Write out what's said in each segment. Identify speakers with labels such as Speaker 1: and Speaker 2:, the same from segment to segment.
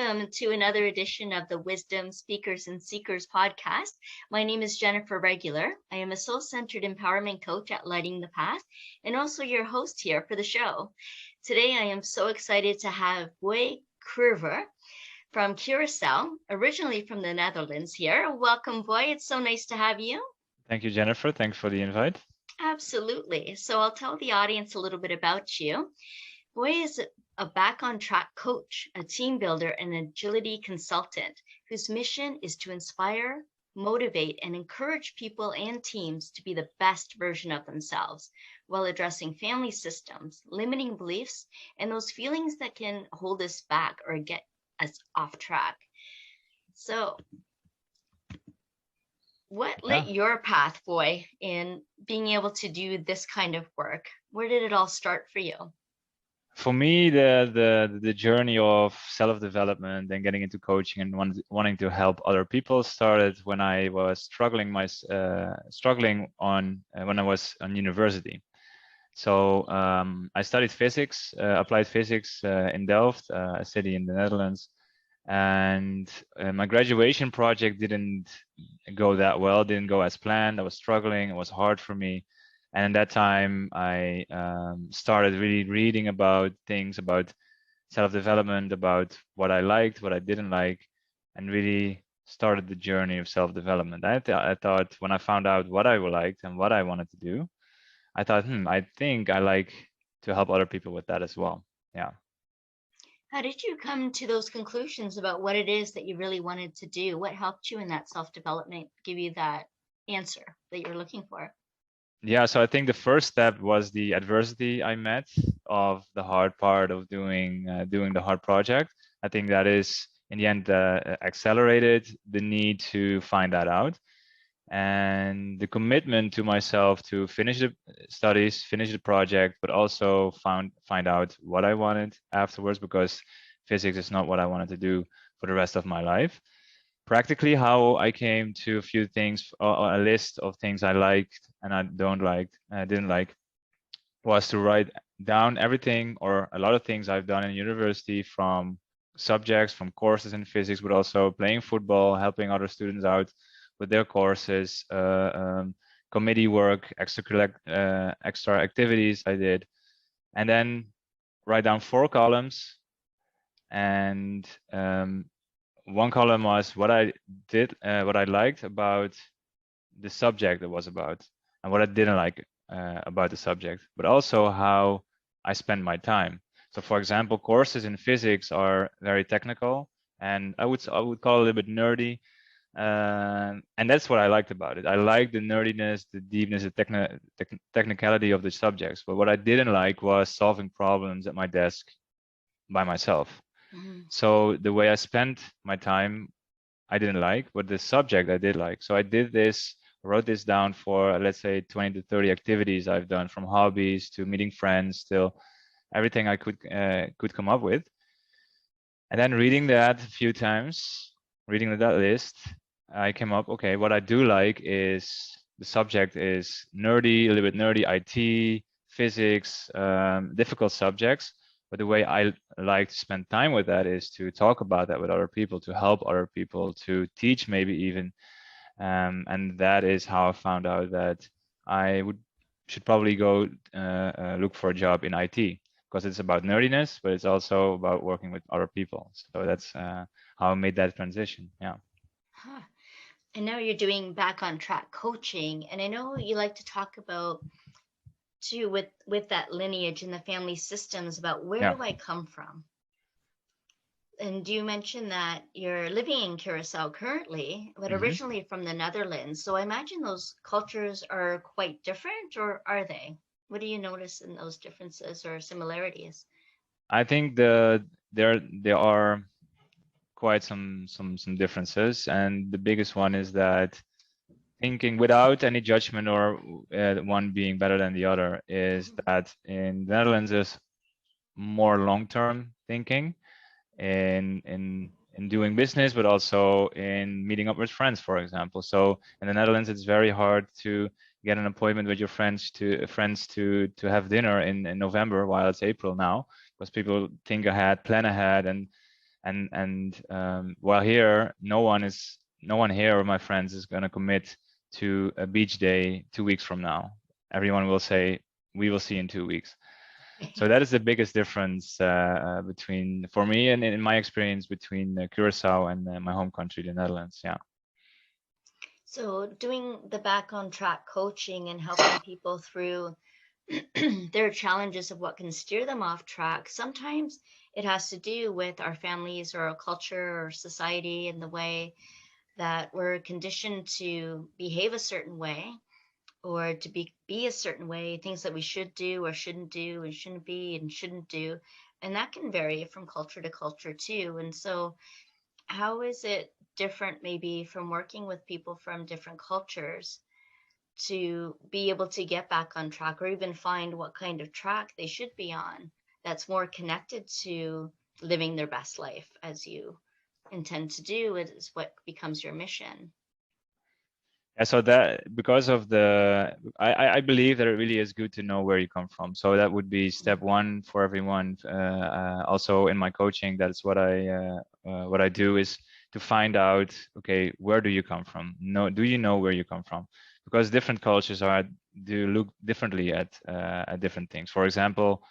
Speaker 1: welcome to another edition of the Wisdom Speakers and Seekers podcast. My name is Jennifer Regular. I am a soul-centered empowerment coach at Lighting the Path and also your host here for the show. Today, I am so excited to have Boy Körver from Curacao, originally from the Netherlands here. Welcome, Boy. It's so nice to have you.
Speaker 2: Thank you, Jennifer. Thanks for the invite.
Speaker 1: Absolutely. So I'll tell the audience a little bit about you. Boy is a back on track coach, a team builder, and agility consultant whose mission is to inspire, motivate, and encourage people and teams to be the best version of themselves while addressing family systems, limiting beliefs, and those feelings that can hold us back or get us off track. So, what lit your path, Boy, in being able to do this kind of work? Where did it all start for you?
Speaker 2: For me, the journey of self-development and getting into coaching and wanting to help other people started when I was struggling when I was on university. So I studied physics, applied physics in Delft, a city in the Netherlands, and my graduation project didn't go that well, didn't go as planned. I was struggling, it was hard for me. And at that time, I started really reading about things, about self-development, about what I liked, what I didn't like, and really started the journey of self-development. I thought when I found out what I liked and what I wanted to do, I thought, I think I like to help other people with that as well. Yeah.
Speaker 1: How did you come to those conclusions about what it is that you really wanted to do? What helped you in that self-development, give you that answer that you were looking for?
Speaker 2: Yeah, so I think the first step was the adversity I met of the hard part of doing the hard project. I think that is in the end accelerated the need to find that out, and the commitment to myself to finish the studies, finish the project, but also find out what I wanted afterwards, because physics is not what I wanted to do for the rest of my life. Practically, how I came to a few things, a list of things I liked and I didn't like, was to write down everything or a lot of things I've done in university, from subjects, from courses in physics, but also playing football, helping other students out with their courses, committee work, extra activities I did, and then write down 4 columns. And one column was what I did, what I liked about the subject it was about, and what I didn't like about the subject, but also how I spend my time. So, for example, courses in physics are very technical, and I would call it a little bit nerdy, and that's what I liked about it. I liked the nerdiness, the deepness, the technicality of the subjects. But what I didn't like was solving problems at my desk by myself. So the way I spent my time, I didn't like, but the subject I did like. So I wrote this down for, let's say, 20 to 30 activities I've done, from hobbies to meeting friends, till everything I could come up with. And then reading that a few times, reading that list, I came up, okay, what I do like is the subject is nerdy, a little bit nerdy, IT, physics, difficult subjects. But the way I like to spend time with that is to talk about that with other people, to help other people, to teach maybe even. And that is how I found out that I should probably go look for a job in IT, because it's about nerdiness, but it's also about working with other people. So that's how I made that transition. Yeah.
Speaker 1: Huh. And now you're doing back on track coaching, and I know you like to talk about too with that lineage and the family systems about where do I come from? And you mentioned that you're living in Curacao currently, but originally from the Netherlands. So I imagine those cultures are quite different, or are they? What do you notice in those differences or similarities?
Speaker 2: I think there are quite some differences, and the biggest one is that, thinking without any judgment or one being better than the other, is that in the Netherlands there's more long-term thinking in doing business, but also in meeting up with friends, for example. So in the Netherlands, it's very hard to get an appointment with your friends to have dinner in November, while it's April now, because people think ahead, plan ahead, and While here, no one here of my friends is going to commit to a beach day 2 weeks from now. Everyone will say, we will see in 2 weeks. So that is the biggest difference between, for me and in my experience, between Curacao and my home country, the Netherlands. Yeah.
Speaker 1: So doing the back on track coaching and helping people through their challenges of what can steer them off track, sometimes it has to do with our families or our culture or society and the way that we're conditioned to behave a certain way or to be a certain way, things that we should do or shouldn't do and shouldn't be and shouldn't do. And that can vary from culture to culture too. And so how is it different maybe from working with people from different cultures to be able to get back on track or even find what kind of track they should be on that's more connected to living their best life as you intend to do? It is what becomes your mission.
Speaker 2: Yeah, so that because of I believe that it really is good to know where you come from. So that would be step one for everyone. Also in my coaching, that's what I do is to find out, okay, where do you come from? Do you know where you come from? Because different cultures do look differently at different things. For example,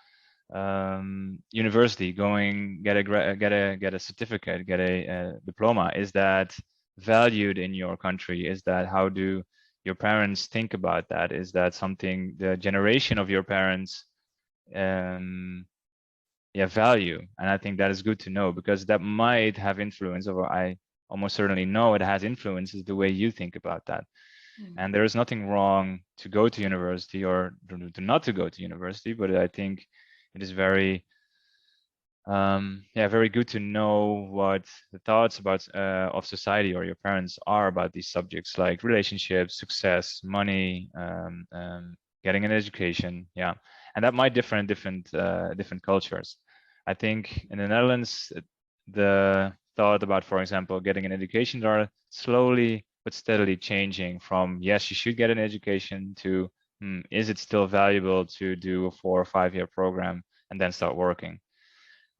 Speaker 2: university, get a certificate, get a diploma, is that valued in your country? Is that, how do your parents think about that? Is that something the generation of your parents value? And I think that is good to know, because that might have influence, or I almost certainly know it has influences the way you think about that. And there is nothing wrong to go to university or to not to go to university, but I think it is very very good to know what the thoughts about of society or your parents are about these subjects, like relationships, success, money, getting an education. Yeah, and that might differ in different cultures. I think in the Netherlands, the thought about, for example, getting an education are slowly but steadily changing from, yes, you should get an education, to is it still valuable to do a 4 or 5 year program and then start working?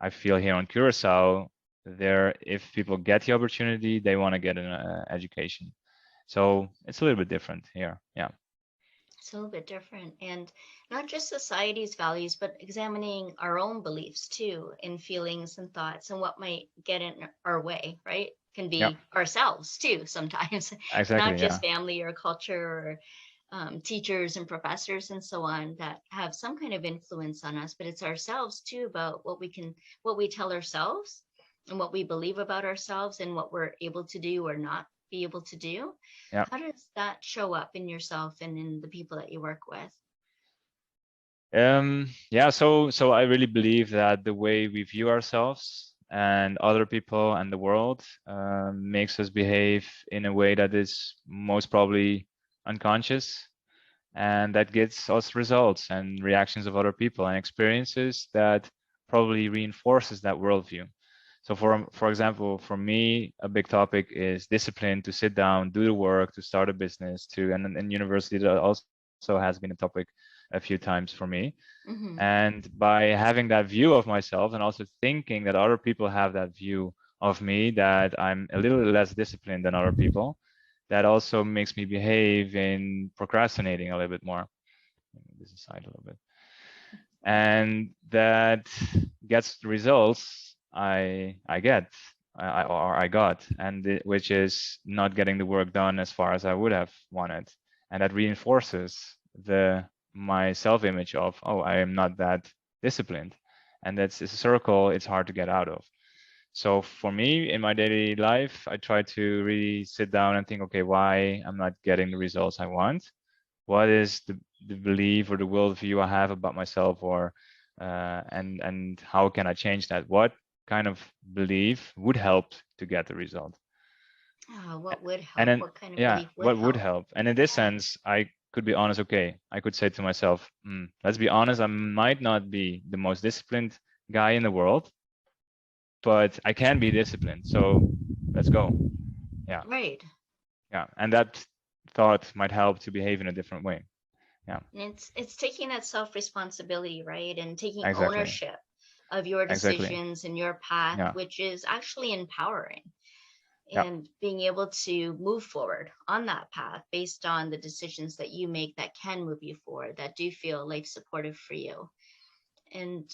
Speaker 2: I feel here on Curacao, if people get the opportunity, they want to get an education. So it's a little bit different here. Yeah.
Speaker 1: It's a little bit different. And not just society's values, but examining our own beliefs too, and feelings and thoughts and what might get in our way, right? Can
Speaker 2: Yeah.
Speaker 1: be ourselves too sometimes, not
Speaker 2: Exactly. Yeah.
Speaker 1: just family or culture or teachers and professors and so on that have some kind of influence on us, but it's ourselves too, about what we tell ourselves and what we believe about ourselves and what we're able to do or not be able to do.
Speaker 2: Yeah.
Speaker 1: How does that show up in yourself and in the people that you work with?
Speaker 2: Yeah. So I really believe that the way we view ourselves and other people and the world makes us behave in a way that is most probably unconscious, and that gets us results and reactions of other people and experiences that probably reinforces that worldview. So for example, for me, a big topic is discipline, to sit down, do the work, to start a business, and in university that also has been a topic a few times for me.
Speaker 1: Mm-hmm.
Speaker 2: And by having that view of myself and also thinking that other people have that view of me, that I'm a little less disciplined than other people, that also makes me behave in procrastinating a little bit more. This aside a little bit. And that gets the results I get, I got, and which is not getting the work done as far as I would have wanted, and that reinforces my self-image of, oh, I am not that disciplined, and it's a circle it's hard to get out of. So for me, in my daily life, I try to really sit down and think, okay, why I'm not getting the results I want? What is the belief or the worldview I have about myself, or and how can I change that? What kind of belief would help to get the result?
Speaker 1: What would
Speaker 2: And
Speaker 1: help?
Speaker 2: then,
Speaker 1: What kind of
Speaker 2: yeah,
Speaker 1: belief would
Speaker 2: what would
Speaker 1: help?
Speaker 2: help? And in this sense, I could be honest. Okay, I could say to myself, let's be honest, I might not be the most disciplined guy in the world, but I can be disciplined. So let's go. Yeah.
Speaker 1: Right.
Speaker 2: Yeah. And that thought might help to behave in a different way. Yeah.
Speaker 1: And it's taking that self responsibility, right? And taking
Speaker 2: Exactly.
Speaker 1: ownership of your
Speaker 2: Exactly.
Speaker 1: decisions and your path,
Speaker 2: Yeah.
Speaker 1: which is actually empowering,
Speaker 2: Yeah.
Speaker 1: and being able to move forward on that path based on the decisions that you make that can move you forward, that do feel life supportive for you. And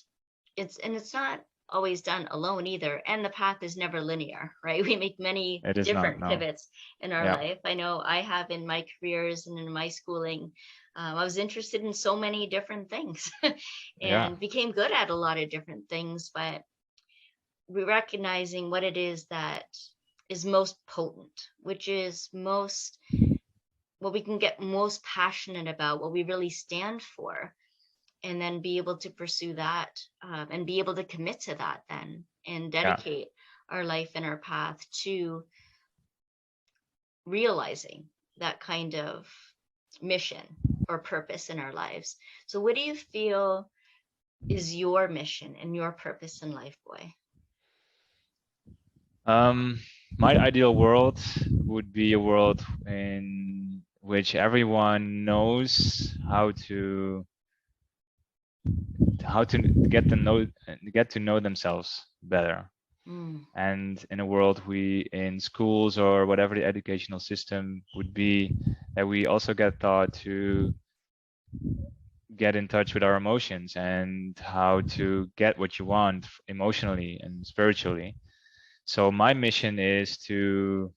Speaker 1: it's not always done alone either, and the path is never linear, right? We make many
Speaker 2: It is not.
Speaker 1: different
Speaker 2: No.
Speaker 1: pivots in our
Speaker 2: Yeah.
Speaker 1: life. I know I have in my careers and in my schooling. I was interested in so many different things
Speaker 2: Yeah.
Speaker 1: and became good at a lot of different things, but recognizing what it is that is most potent, which is most what we can get most passionate about, what we really stand for, and then be able to pursue that, and be able to commit to that then, and
Speaker 2: Yeah.
Speaker 1: dedicate our life and our path to realizing that kind of mission or purpose in our lives. So what do you feel is your mission and your purpose in life, Boy?
Speaker 2: Um, my ideal world would be a world in which everyone knows how to get to know themselves better.
Speaker 1: Mm,
Speaker 2: And in a world we in schools or whatever the educational system would be, that we also get taught to get in touch with our emotions and how to get what you want emotionally and spiritually. So my mission is to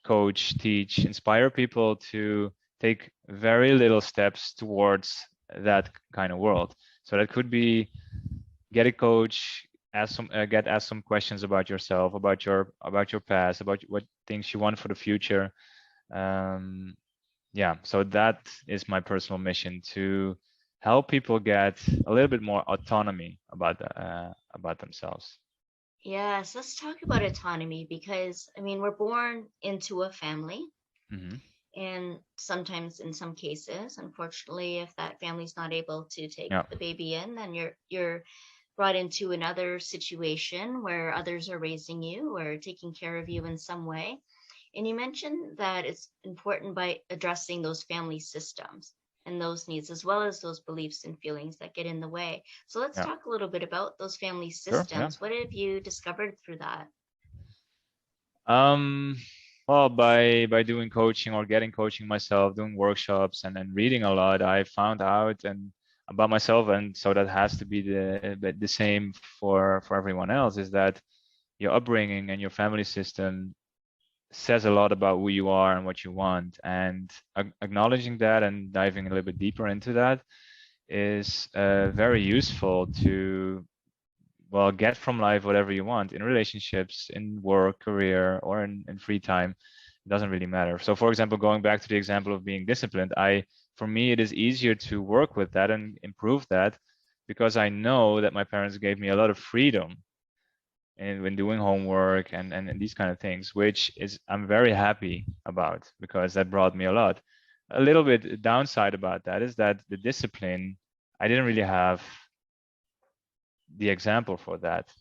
Speaker 2: coach, teach, inspire people to take very little steps towards that kind of world. So that could be get a coach, get asked some questions about yourself, about your past, about what things you want for the future. Um, yeah, so that is my personal mission, to help people get a little bit more autonomy about themselves.
Speaker 1: yes, let's talk about autonomy, because I mean, we're born into a family,
Speaker 2: Hmm.
Speaker 1: and sometimes in some cases, unfortunately, if that family's not able to take
Speaker 2: Yeah,
Speaker 1: the baby in, then you're brought into another situation where others are raising you or taking care of you in some way. And you mentioned that it's important by addressing those family systems and those needs, as well as those beliefs and feelings that get in the way. So let's
Speaker 2: yeah,
Speaker 1: talk a little bit about those family
Speaker 2: sure, yeah.
Speaker 1: systems. What have you discovered through that?
Speaker 2: Um, well, by doing coaching or getting coaching myself, doing workshops and then reading a lot, I found out and about myself, and so that has to be the same for everyone else, is that your upbringing and your family system says a lot about who you are and what you want. And acknowledging that and diving a little bit deeper into that is very useful to, well, get from life whatever you want in relationships, in work, career, or in free time. It doesn't really matter. So, for example, going back to the example of being disciplined, for me, it is easier to work with that and improve that because I know that my parents gave me a lot of freedom and when doing homework and these kind of things, which is I'm very happy about because that brought me a lot. A little bit downside about that is that the discipline, I didn't really have the example for that,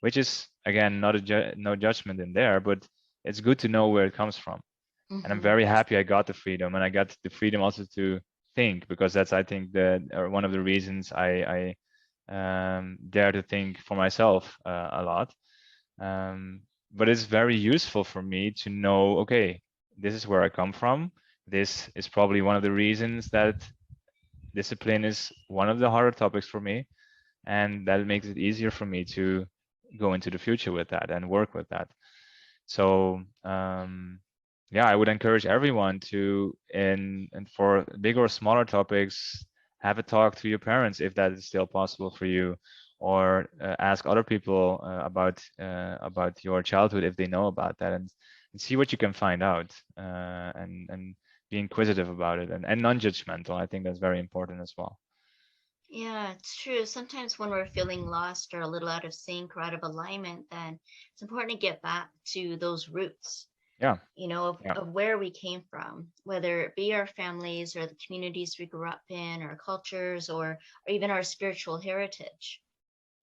Speaker 2: which is again not no judgment in there, but it's good to know where it comes from. And I'm
Speaker 1: Mm-hmm.
Speaker 2: very happy I got the freedom, and I got the freedom also to think, because that's I think the or one of the reasons I dare to think for myself a lot. Um, but it's very useful for me to know, okay, this is where I come from. This is probably one of the reasons that discipline is one of the harder topics for me. And that makes it easier for me to go into the future with that and work with that. So yeah, I would encourage everyone to, and for bigger or smaller topics, have a talk to your parents if that is still possible for you, or ask other people about your childhood if they know about that, and see what you can find out, and be inquisitive about it, and non-judgmental. I think that's very important as well.
Speaker 1: Yeah, it's true. Sometimes when we're feeling lost or a little out of sync or out of alignment, then it's important to get back to those roots,
Speaker 2: Yeah, yeah,
Speaker 1: of where we came from, whether it be our families or the communities we grew up in, or cultures, or even our spiritual heritage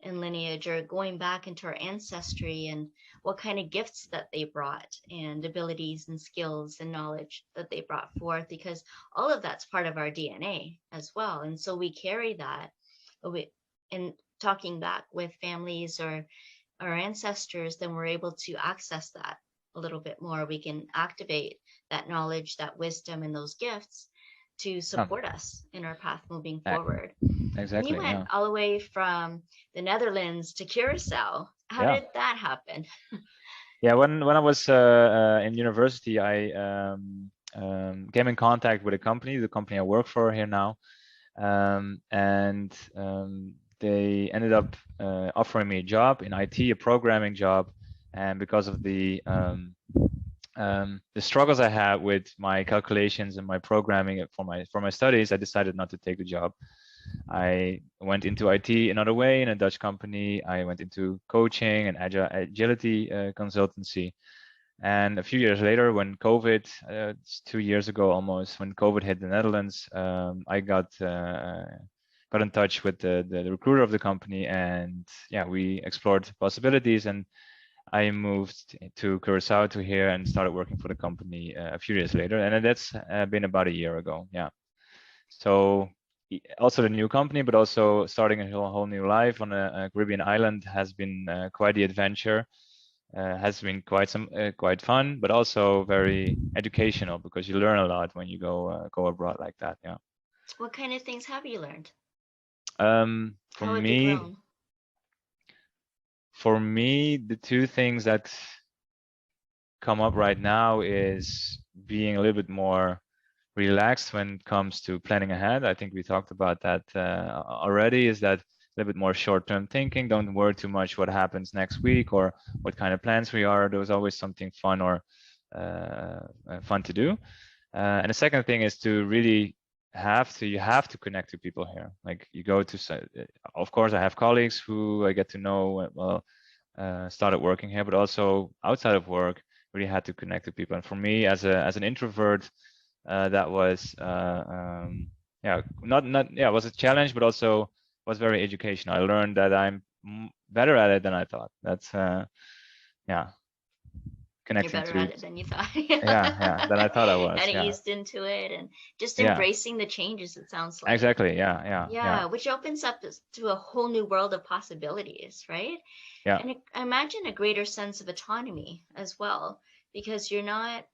Speaker 1: and lineage, or going back into our ancestry and what kind of gifts that they brought, and abilities and skills and knowledge that they brought forth, because all of that's part of our DNA as well. And so we carry that. We, and talking back with families or our ancestors, then we're able to access that a little bit more. We can activate that knowledge, that wisdom, and those gifts to
Speaker 2: Yeah,
Speaker 1: support us in our path moving
Speaker 2: e-
Speaker 1: forward. And you
Speaker 2: exactly.
Speaker 1: went
Speaker 2: Yeah.
Speaker 1: all the way from the Netherlands to Curacao. How
Speaker 2: Yeah.
Speaker 1: did that happen?
Speaker 2: Yeah, when I was in university, I came in contact with a company, the company I work for here now, and they ended up offering me a job in IT, a programming job, and because of the struggles I had with my calculations and my programming for my studies, I decided not to take the job. I went into IT another way in a Dutch company. I went into coaching and agility consultancy. And a few years later, when COVID, it's 2 years ago almost, when COVID hit the Netherlands, I got in touch with the recruiter of the company, and yeah, we explored possibilities. And I moved to Curacao to here and started working for the company a few years later, and that's been about a year ago. Yeah. So also the new company, but also starting a whole new life on a Caribbean island has been quite the adventure. Has been quite fun, but also very educational because you learn a lot when you go abroad like that. Yeah.
Speaker 1: What kind of things have you learned?
Speaker 2: For
Speaker 1: How have you
Speaker 2: me,
Speaker 1: grown?
Speaker 2: the two things that come up right now is being a little bit more relaxed when it comes to planning ahead. I think we talked about that already. Is that a little bit more short-term thinking? Don't worry too much what happens next week or what kind of plans we are. There's always something fun or fun to do. And the second thing is to really you have to connect to people here. Like you go to, of course, I have colleagues who I get to know. Well, started working here, but also outside of work, really had to connect to people. And for me, as an introvert, that was yeah, not yeah, it was a challenge, but also was very educational. I learned that I'm better at it than I thought. That's yeah,
Speaker 1: You're
Speaker 2: connecting
Speaker 1: better
Speaker 2: to
Speaker 1: at it than you thought.
Speaker 2: yeah, than I thought I was.
Speaker 1: Kind of
Speaker 2: Yeah,
Speaker 1: eased into it and just
Speaker 2: yeah,
Speaker 1: embracing the changes, it sounds like.
Speaker 2: exactly. Yeah, yeah, yeah,
Speaker 1: Yeah, which opens up to a whole new world of possibilities, right?
Speaker 2: yeah,
Speaker 1: And I imagine a greater sense of autonomy as well, because you're not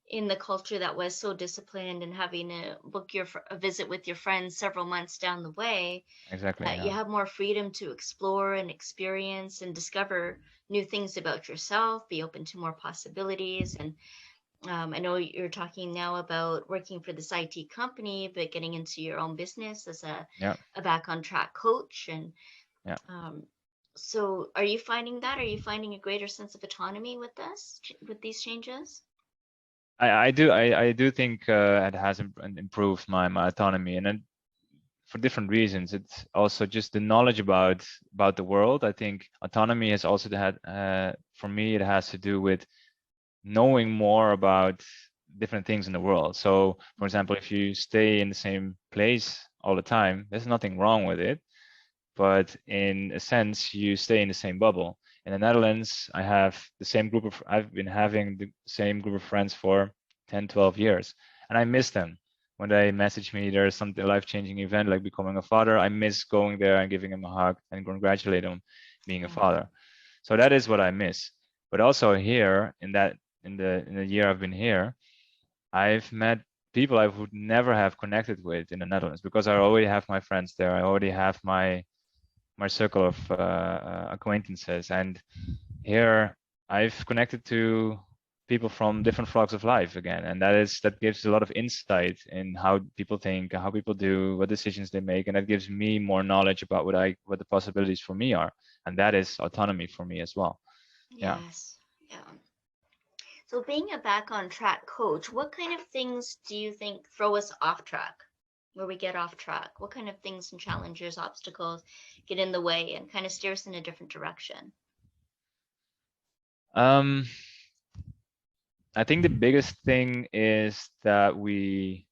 Speaker 1: in the culture that was so disciplined and having to book a visit with your friends several months down the way,
Speaker 2: exactly.
Speaker 1: that you
Speaker 2: Yeah,
Speaker 1: have more freedom to explore and experience and discover new things about yourself, be open to more possibilities. And I know you're talking now about working for this IT company, but getting into your own business as
Speaker 2: yeah,
Speaker 1: a back on track coach. And
Speaker 2: yeah.
Speaker 1: um, so are you finding that? Are you finding a greater sense of autonomy with with these changes?
Speaker 2: I do think it has improved my autonomy, and then for different reasons. It's also just the knowledge about the world. I think autonomy has also had for me it has to do with knowing more about different things in the world. So, for example, if you stay in the same place all the time, there's nothing wrong with it, but in a sense, you stay in the same bubble. In the Netherlands, I've been having the same group of friends for 10, 12 years, and I miss them. When they message me, there's something life-changing event like becoming a father, I miss going there and giving them a hug and congratulate them being a
Speaker 1: Yeah.
Speaker 2: father. So that is what I miss. But also here, in the year I've been here, I've met people I would never have connected with in the Netherlands because I already have my friends there. I already have my circle of acquaintances, and here I've connected to people from different walks of life again, and that gives a lot of insight in how people think, how people do, what decisions they make, and that gives me more knowledge about what the possibilities for me are, and that is autonomy for me as well. Yeah.
Speaker 1: Yes. Yeah. So being a back on track coach, what kind of things do you think throw us off track? Where we get off track? What kind of things and challenges, obstacles get in the way and kind of steer us in a different direction?
Speaker 2: um I think the biggest thing is that we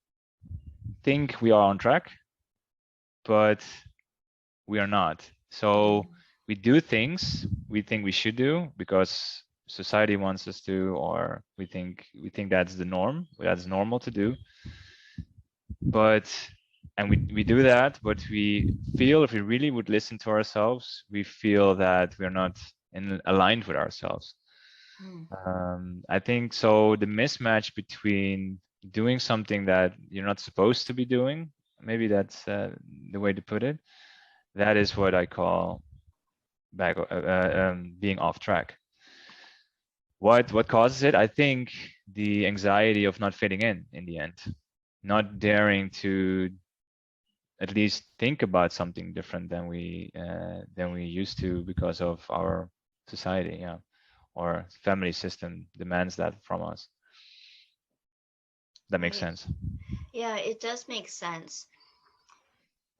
Speaker 2: think we are on track, but we are not. So
Speaker 1: Mm.
Speaker 2: we do things we think we should do because society wants us to, or we think that's the norm, that's normal to do. But and we do that, but we feel if we really would listen to ourselves, we feel that we're not aligned with ourselves.
Speaker 1: Mm.
Speaker 2: I think so. The mismatch between doing something that you're not supposed to be doing, maybe that's the way to put it. That is what I call being off track. What causes it? I think the anxiety of not fitting in the end, not daring to at least think about something different than we used to because of our society, yeah, or family system demands that from us. That makes
Speaker 1: Right.
Speaker 2: sense.
Speaker 1: Yeah, it does make sense.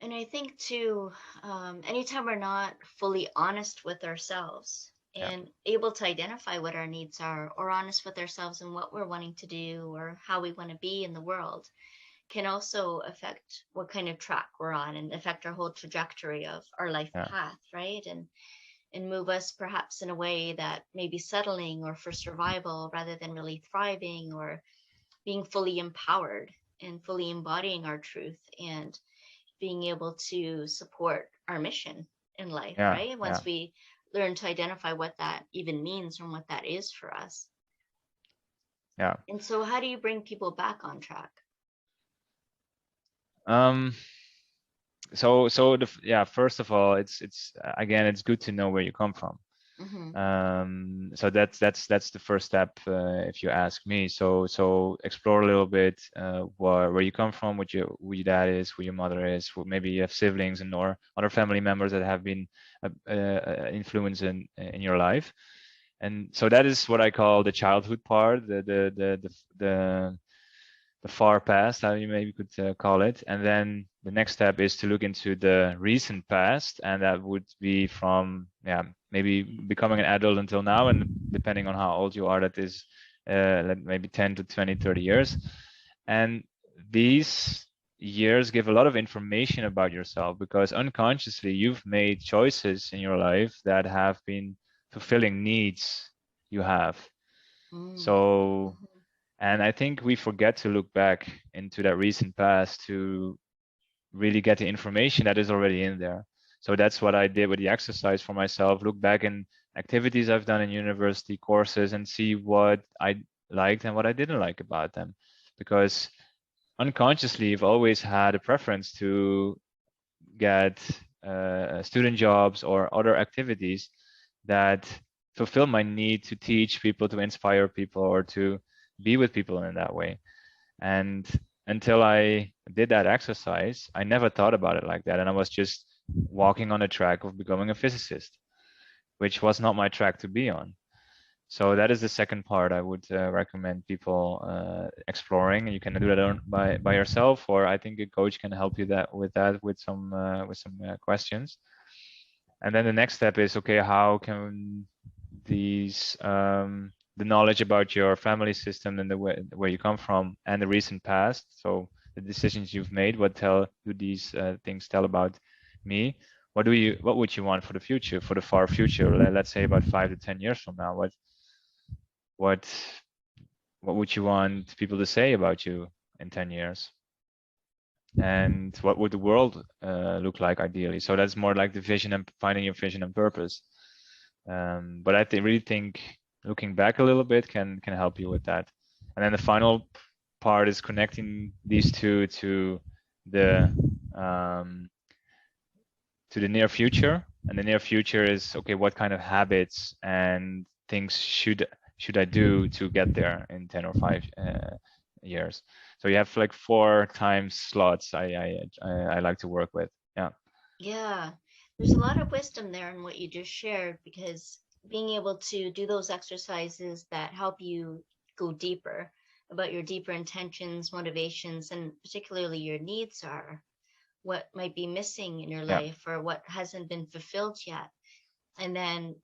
Speaker 1: And I think too, anytime we're not fully honest with ourselves
Speaker 2: Yeah,
Speaker 1: and able to identify what our needs are, or honest with ourselves and what we're wanting to do or how we want to be in the world, can also affect what kind of track we're on and affect our whole trajectory of our life
Speaker 2: yeah,
Speaker 1: path, right? And move us perhaps in a way that may be settling or for survival rather than really thriving or being fully empowered and fully embodying our truth and being able to support our mission in life,
Speaker 2: yeah,
Speaker 1: right?
Speaker 2: yeah,
Speaker 1: Once we learn to identify what that even means and what that is for us.
Speaker 2: yeah.
Speaker 1: And so, how do you bring people back on track?
Speaker 2: Um, yeah, first of all, it's again, it's good to know where you come from.
Speaker 1: Mm-hmm.
Speaker 2: So that's the first step, if you ask me. So explore a little bit where you come from, who your dad is, who your mother is, maybe you have siblings and or other family members that have been influence in your life. And so that is what I call the childhood part, the the far past, how you maybe could call it. And then the next step is to look into the recent past, and that would be from, yeah, maybe becoming an adult until now, and depending on how old you are, that is maybe 10 to 20, 30 years. And these years give a lot of information about yourself because unconsciously you've made choices in your life that have been fulfilling needs you have.
Speaker 1: Mm.
Speaker 2: So,
Speaker 1: Mm-hmm.
Speaker 2: and I think we forget to look back into that recent past to really get the information that is already in there. So that's what I did with the exercise for myself. Look back in activities I've done in university courses and see what I liked and what I didn't like about them. Because unconsciously, you've always had a preference to get student jobs or other activities that fulfill my need to teach people, to inspire people, or to be with people in that way. And until I did that exercise, I never thought about it like that. And I was just walking on a track of becoming a physicist, which was not my track to be on. So that is the second part I would recommend people exploring. You can do that by yourself, or I think a coach can help you with some questions. And then the next step is, okay, how can these the knowledge about your family system and the way where you come from and the recent past, so the decisions you've made, what do these things tell about me? What would you want for the future, for the far future? Let's say about 5 to 10 years from now. What what would you want people to say about you in 10 years? And what would the world look like ideally? So that's more like the vision and finding your vision and purpose. But really think looking back a little bit can help you with that. And then the final part is connecting these two the um, to the near future. And the near future is, okay, what kind of habits and things should I do to get there in 10 or 5 years? So you have like 4 time slots I like to work with. Yeah.
Speaker 1: Yeah, there's a lot of wisdom there in what you just shared because being able to do those exercises that help you go deeper about your deeper intentions, motivations, and particularly your needs are what might be missing in your
Speaker 2: Yeah.
Speaker 1: life or what hasn't been fulfilled yet. And then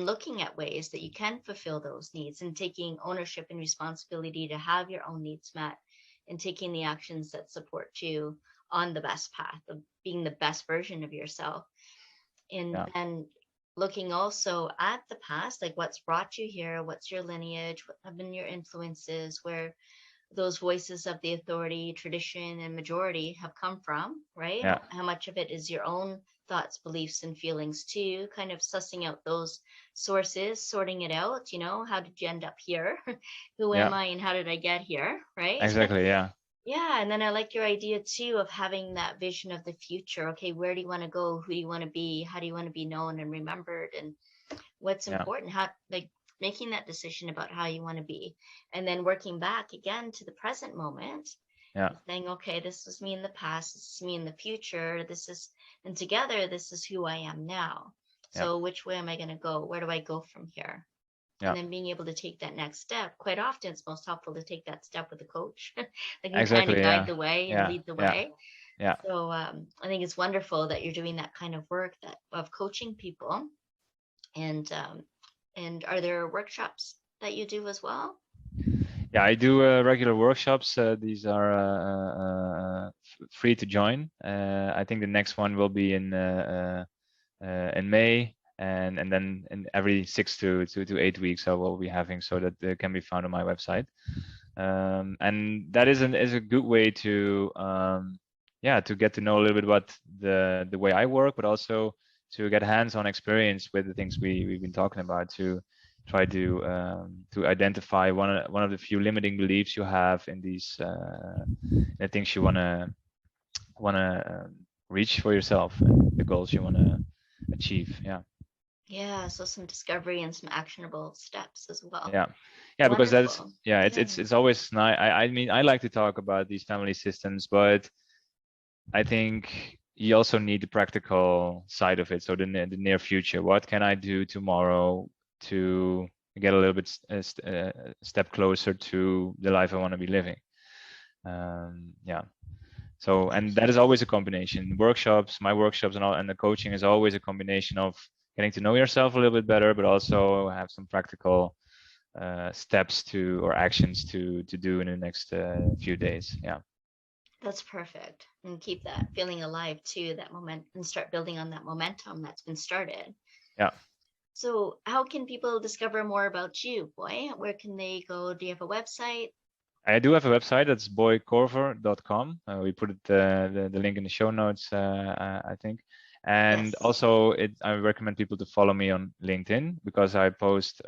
Speaker 1: looking at ways that you can fulfill those needs and taking ownership and responsibility to have your own needs met and taking the actions that support you on the best path of being the best version of yourself. And
Speaker 2: Yeah.
Speaker 1: then looking also at the past, like what's brought you here, what's your lineage, what have been your influences, those voices of the authority, tradition, and majority have come from, right?
Speaker 2: Yeah.
Speaker 1: How much of it is your own thoughts, beliefs, and feelings too? Kind of sussing out those sources, sorting it out. How did you end up here? Who
Speaker 2: Yeah.
Speaker 1: am I, and how did I get here? Right?
Speaker 2: Exactly. Yeah.
Speaker 1: Yeah, and then I like your idea too of having that vision of the future. Okay, where do you want to go? Who do you want to be? How do you want to be known and remembered? And what's
Speaker 2: Yeah.
Speaker 1: important? How, like, making that decision about how you want to be, and then working back again to the present moment,
Speaker 2: Yeah.
Speaker 1: saying, okay, this was me in the past, this is me in the future, and together, this is who I am now.
Speaker 2: Yeah.
Speaker 1: So which way am I going to go? Where do I go from here? And
Speaker 2: Yeah.
Speaker 1: then being able to take that next step. Quite often, it's most helpful to take that step with a coach that can kind of
Speaker 2: Exactly.
Speaker 1: guide
Speaker 2: Yeah.
Speaker 1: the way and
Speaker 2: Yeah.
Speaker 1: lead the
Speaker 2: Yeah.
Speaker 1: way.
Speaker 2: Yeah.
Speaker 1: So I think it's wonderful that you're doing that kind of work of coaching people. And are there workshops that you do as well?
Speaker 2: Yeah, I do regular workshops. These are free to join. I think the next one will be in May, and then in every 6 to 8 weeks I will be having, so that they can be found on my website. And that is a good way to to get to know a little bit about the way I work, but also to get hands-on experience with the things we've been talking about, to try to identify one of the few limiting beliefs you have in these the things you wanna reach for yourself, and the goals you wanna achieve. Yeah.
Speaker 1: Yeah, so some discovery and some actionable steps as well.
Speaker 2: Yeah. Yeah, because that's
Speaker 1: Wonderful.
Speaker 2: yeah, it's
Speaker 1: Yeah.
Speaker 2: it's always nice. I mean, I like to talk about these family systems, but I think you also need the practical side of it. So the near future, what can I do tomorrow to get a little bit step closer to the life I want to be living? Yeah. So, and that is always a combination. Workshops, my workshops, and the coaching is always a combination of getting to know yourself a little bit better, but also have some practical steps to or actions to do in the next few days. Yeah.
Speaker 1: That's perfect. And keep that feeling alive too, that moment, and start building on that momentum that's been started.
Speaker 2: Yeah.
Speaker 1: So, how can people discover more about you, boy? Where can they go? Do you have a website?
Speaker 2: I do have a website. That's boykorver.com. We put it, the link in the show notes, I think. And
Speaker 1: Yes.
Speaker 2: also, I recommend people to follow me on LinkedIn, because I post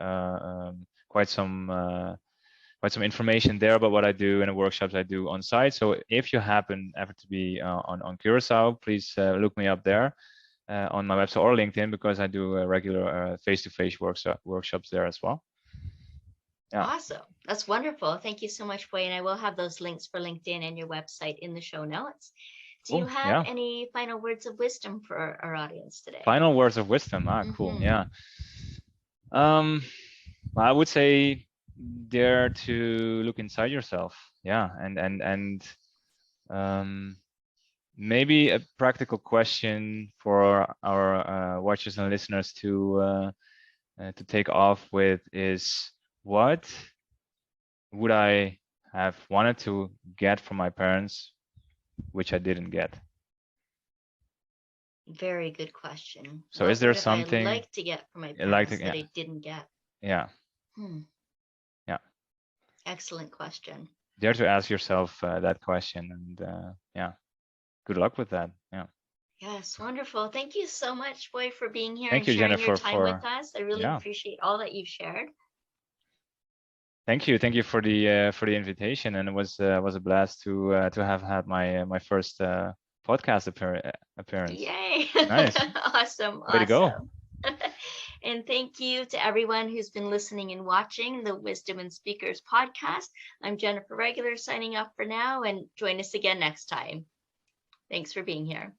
Speaker 2: quite some information there about what I do and the workshops I do on site. So if you happen ever to be on Curacao, please look me up there on my website or LinkedIn, because I do regular face-to-face workshops there as well. Yeah.
Speaker 1: Awesome. That's wonderful. Thank you so much, boy. And I will have those links for LinkedIn and your website in the show notes. Do you
Speaker 2: Cool.
Speaker 1: have
Speaker 2: Yeah.
Speaker 1: any final words of wisdom for our audience today?
Speaker 2: Final words of wisdom. Cool.
Speaker 1: Mm-hmm.
Speaker 2: Yeah. I would say dare to look inside yourself. Yeah. And maybe a practical question for our watchers and listeners to take off with is, what would I have wanted to get from my parents, which I didn't get?
Speaker 1: Very good question.
Speaker 2: So is
Speaker 1: What
Speaker 2: there
Speaker 1: would have I
Speaker 2: something
Speaker 1: liked to get from my
Speaker 2: you like
Speaker 1: parents
Speaker 2: to?
Speaker 1: that
Speaker 2: Yeah.
Speaker 1: I didn't get?
Speaker 2: Yeah.
Speaker 1: Hmm.
Speaker 2: Yeah.
Speaker 1: Excellent question.
Speaker 2: Dare to ask yourself that question, and yeah, good luck with that. Yeah.
Speaker 1: Yes, wonderful. Thank you so much, boy, for being here and
Speaker 2: Thank you,
Speaker 1: sharing your
Speaker 2: Jennifer,
Speaker 1: time with
Speaker 2: for
Speaker 1: us. I really
Speaker 2: yeah.
Speaker 1: appreciate all that you've shared.
Speaker 2: Thank you for the invitation, and it was a blast to have had my first podcast appearance.
Speaker 1: Yay.
Speaker 2: Nice,
Speaker 1: Awesome.
Speaker 2: way to go.
Speaker 1: Awesome. And thank you to everyone who's been listening and watching the Wisdom and Speakers podcast. I'm Jennifer Regular signing off for now, and join us again next time. Thanks for being here.